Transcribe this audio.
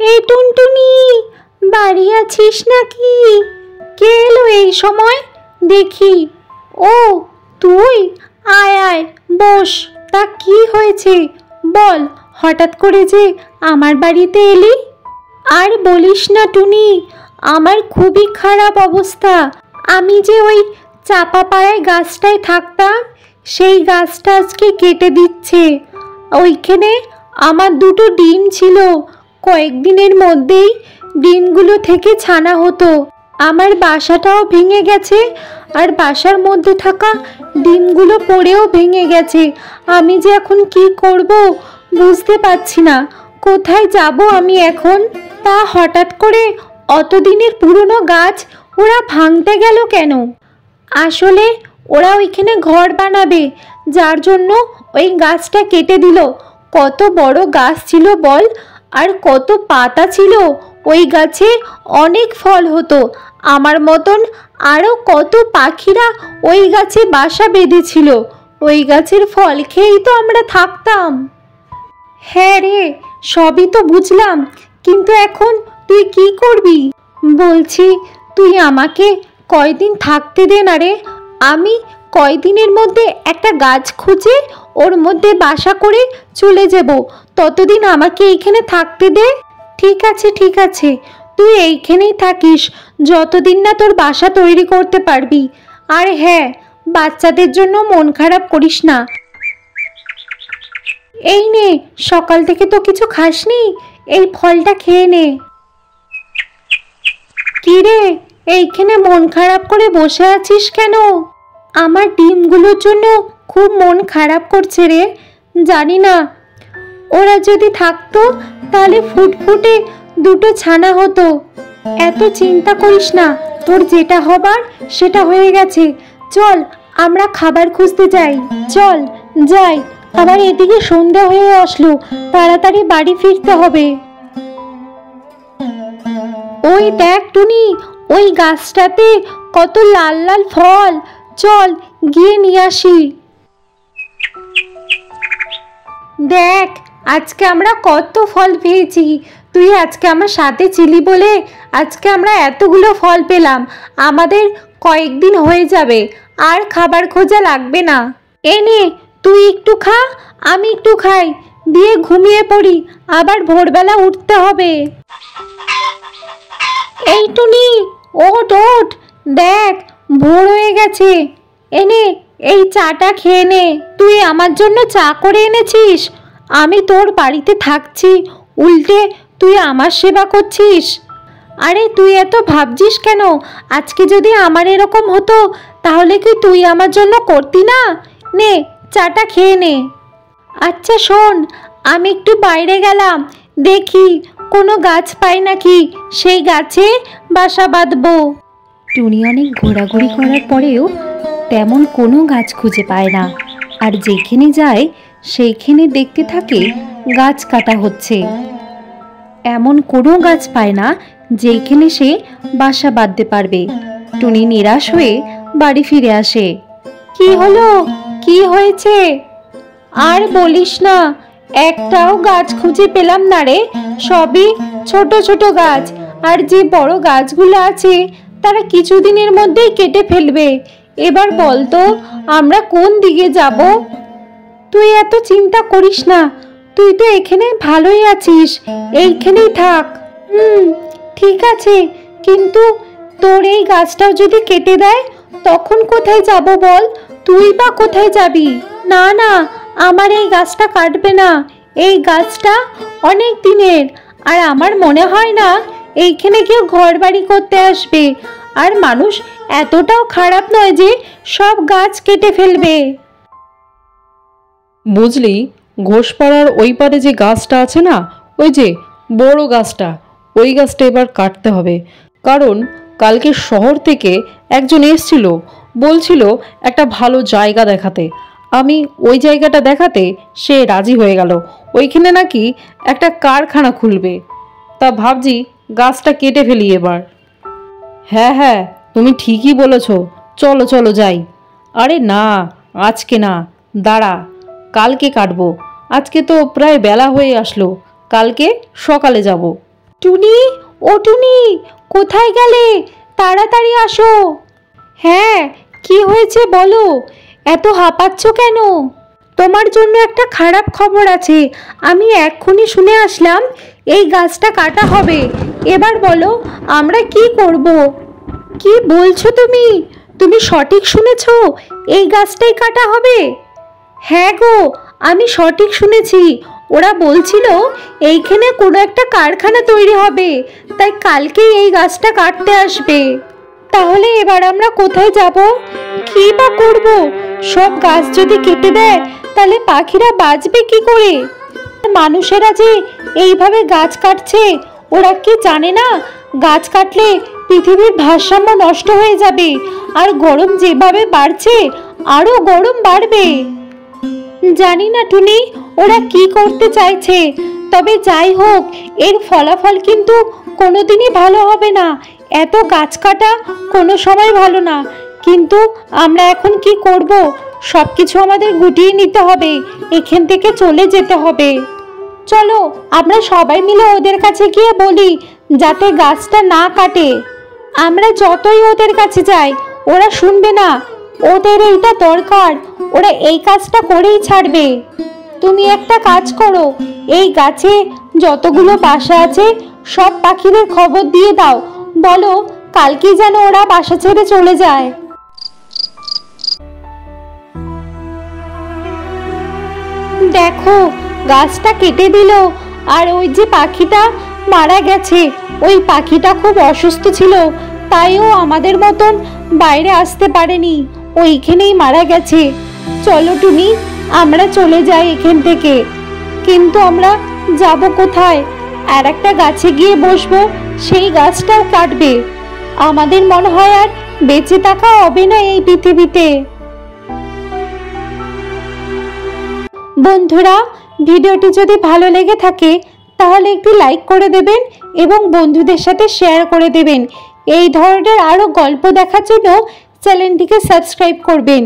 এই টুনটুনি, বাড়ি আছিস নাকি? কে এলো এই সময় দেখি? ও তুই, আয় আয় বস। তা কি হয়েছে বল, হঠাৎ করে যে আমার বাড়িতে এলি? আর বলিস না টুনি, আমার খুবই খারাপ অবস্থা। আমি যে ওই চাপা পাড়ায় গাছটায় থাকতাম, সেই গাছটা আজকে কেটে দিচ্ছে। ওইখানে আমার দুটো ডিম ছিল, কয়েকদিনের মধ্যেই ডিমগুলো থেকে ছানা হতো। আমার বাসাটাও ভেঙে গেছে, আর বাসার মধ্যে থাকা ডিমগুলো পড়েও ভেঙে গেছে। আমি যে এখন কি করব বুঝতে পারছি না, কোথায় যাব আমি এখন? তা হঠাৎ করে অতদিনের পুরনো গাছ ওরা ভাঙতে গেল কেন? আসলে ওরা ওইখানে ঘর বানাবে, যার জন্য ওই গাছটা কেটে দিল। কত বড় গাছ ছিল বল, আর কত পাতা ছিল ওই গাছে, অনেক ফল হতো। আমার মতন আরও কত পাখিরা ওই গাছে বাসা বেঁধেছিল। ওই গাছের ফল খেয়েই তো আমরা থাকতাম। হ্যাঁ রে, সবই তো বুঝলাম, কিন্তু এখন তুই কি করবি? বলছি তুই আমাকে কয়দিন থাকতে দে না রে। আমি কয়দিনের মধ্যে একটা গাছ খুঁজে ওর মধ্যে বাসা করে চলে যাব। ততদিন আমাকে এইখানে থাকতে দে। ঠিক আছে ঠিক আছে, তুই এইখানেই থাকিস যতদিন না তোর বাসা তৈরি করতে পারবি। আর হ্যাঁ, বাচ্চাদের জন্য মন খারাপ করিস না। এই নে, সকাল থেকে তো কিছু খাসনি, এই ফলটা খেয়ে নে। কি রে, এইখানে মন খারাপ করে বসে আছিস কেন? আমার ডিমগুলোর জন্য খুব মন খারাপ করছে রে। জানি না, ওরা যদি থাকতো তাহলে ফুটফুটে দুটো ছানা হতো। এত চিন্তা করিস না, তোর যেটা হবার সেটা হয়ে গেছে। চল আমরা খাবার খুঁজতে যাই। চল যাই, আবার এদিকে সন্ধ্যা হয়ে আসলো, তাড়াতাড়ি বাড়ি ফিরতে হবে। ওই দেখ টুনি, ওই গাছটাতে কত লাল লাল ফল, চল গিয়ে নিয়ে আসি। দেখ, আজকে আমরা কত ফল পেয়েছি। তুই আজকে আমার সাথে ছিলি বলে আজকে আমরা এতগুলো ফল পেলাম। আমাদের কয়েকদিন হয়ে যাবে, আর খাবার খোঁজা লাগবে না। এ নে, তুই একটু খা, আমি একটু খাই, দিয়ে ঘুমিয়ে পড়ি, আবার ভোরবেলা উঠতে হবে। এই টুনি, ওঠ ওঠ, দেখ ভোর হয়ে গেছে। এনে এই চাটা খেয়ে নে। তুই আমার জন্য চা করে এনেছিস? আমি তোর বাড়িতে থাকছি, উল্টে তুই আমার সেবা করছিস। আরে তুই এত ভাবছিস কেন? আজকে যদি আমার এরকম হতো তাহলে কি তুই আমার জন্য করতি না? নে চাটা খেয়ে নে। আচ্ছা শোন, আমি একটু বাইরে গেলাম, দেখি কোনো গাছ পাই নাকি, সেই গাছে বাসা বাঁধবো। টুনি অনেক ঘোরাঘুরি করার পরেও তেমন কোনো গাছ খুঁজে পায় না, আর যেখানে যায় সেইখানে দেখতে থাকে গাছ কাটা হচ্ছে। এমন কোনো গাছ পায় না যেখানে সে বাসা বাঁধতে পারবে। টুনি নিরাশ হয়ে বাড়ি ফিরে আসে। কি হলো, কি হয়েছে? আর বলিস না, একটাও গাছ খুঁজে পেলাম না রে। সবই ছোট ছোট গাছ, আর যে বড় গাছগুলো আছে তারা কিছুদিনের মধ্যেই কেটে ফেলবে। এবার বলতো আমরা কোন দিকে যাব? তুই এত চিন্তা করিস না, তুই তো এখানে ভালোই আছিস, এইখানেই থাক। ঠিক আছে, কিন্তু তোর এই গাছটাও যদি কেটে দেয় তখন কোথায় যাব বল? তুই বা কোথায় যাবি? না না, আমার এই গাছটা কাটবে না। এই গাছটা অনেক দিনের, আর আমার মনে হয় না এইখানে কেউ ঘর বাড়ি করতে আসবে। আর মানুষ এতটাও খারাপ নয় যে সব গাছ কেটে ফেলবে। বুঝলি, ঘোষপাড়ার ওই পারে যে গাছটা আছে না, ওই যে বড় গাছটা, ওই গাছটা এবার কাটতে হবে। কারণ কালকে শহর থেকে একজন এসেছিল, বলছিল একটা ভালো জায়গা দেখাতে। আমি ওই জায়গাটা দেখাতে সে রাজি হয়ে গেল। ওইখানে নাকি একটা কারখানা খুলবে। তা ভাবছি গাছটা কেটে ফেলি এবার। হ্যাঁ হ্যাঁ, তুমি ঠিকই বলেছ, চলো চলো যাই। আরে না, আজকে না, দাঁড়া, কালকে কাটবো। আজকে তো প্রায় বেলা হয়ে আসলো, কালকে সকালে যাব। টুনি, ও টুনি, কোথায় গেলে? তাড়াতাড়ি আসো। হ্যাঁ, কি হয়েছে বলো, এত হাঁপাচ্ছ কেন? তোমার জন্য একটা খারাপ খবর আছে। আমি এক্ষুনি শুনে আসলাম এই গাছটা কাটা হবে। এবার বলো আমরা কি করব? কি বলছো তুমি? তুমি সঠিক শুনেছ, এই গাছটাই কাটা হবে? হ্যাঁ গো, আমি সঠিক শুনেছি। ওরা বলছিল এইখানে কোনো একটা কারখানা তৈরি হবে, তাই কালকেই এই গাছটা কাটতে আসবে। তাহলে এবার আমরা কোথায় যাব? কি বা করব? সব গাছ যদি কেটে দেয় তাহলে পাখিরা বাঁচবে কি করে? মানুষেরা যে এইভাবে গাছ কাটছে, ওরা কি জানে না গাছ কাটলে পৃথিবীর ভারসাম্য নষ্ট হয়ে যাবে, আর গরম যেভাবে বাড়ছে আরো গরম বাড়বে। জানি না টুনি, ওরা কি করতে চাইছে। তবে যাই হোক, এর ফলাফল কিন্তু কোনোদিনই ভালো হবে না। এত গাছ কাটা কোনো সময় ভালো না। কিন্তু আমরা এখন কি করব? সব কিছু আমাদের গুটিয়ে নিতে হবে, এখান থেকে চলে যেতে হবে। চলো আমরা সবাই মিলে ওদের কাছে গিয়ে বলি যাতে গাছটা না কাটে। আমরা যতই ওদের কাছে যাই ওরা শুনবে না। ওদের এইটা দরকার, ওরা এই কাজটা করেই ছাড়বে। তুমি একটা কাজ করো, এই গাছে যতগুলো বাসা আছে সব পাখিদের খবর দিয়ে দাও। বলো কালকে যেন ওরা বাসা ছেড়ে চলে যায়। দেখো, গাছটা কেটে দিল, আর ওই যে পাখিটা মারা গেছে। ওই পাখিটা খুব অসুস্থ ছিল, তাইও আমাদের মতন বাইরে আসতে পারেনি, ওইখানেই মারা গেছে। চলো টুনি, আমরা চলে যাই এখান থেকে। কিন্তু আমরা যাব কোথায়? আর একটা গাছে গিয়ে বসবো, সেই গাছটাও কাটবে। আমাদের মনে হয় আর বেঁচে থাকা হবে না এই পৃথিবীতে। বন্ধুরা, ভিডিওটি যদি ভালো লেগে থাকে তাহলে একটি লাইক করে দেবেন এবং বন্ধুদের সাথে শেয়ার করে দেবেন। এই ধরনের আরো গল্প দেখার জন্য চ্যানেলটিকে সাবস্ক্রাইব করবেন।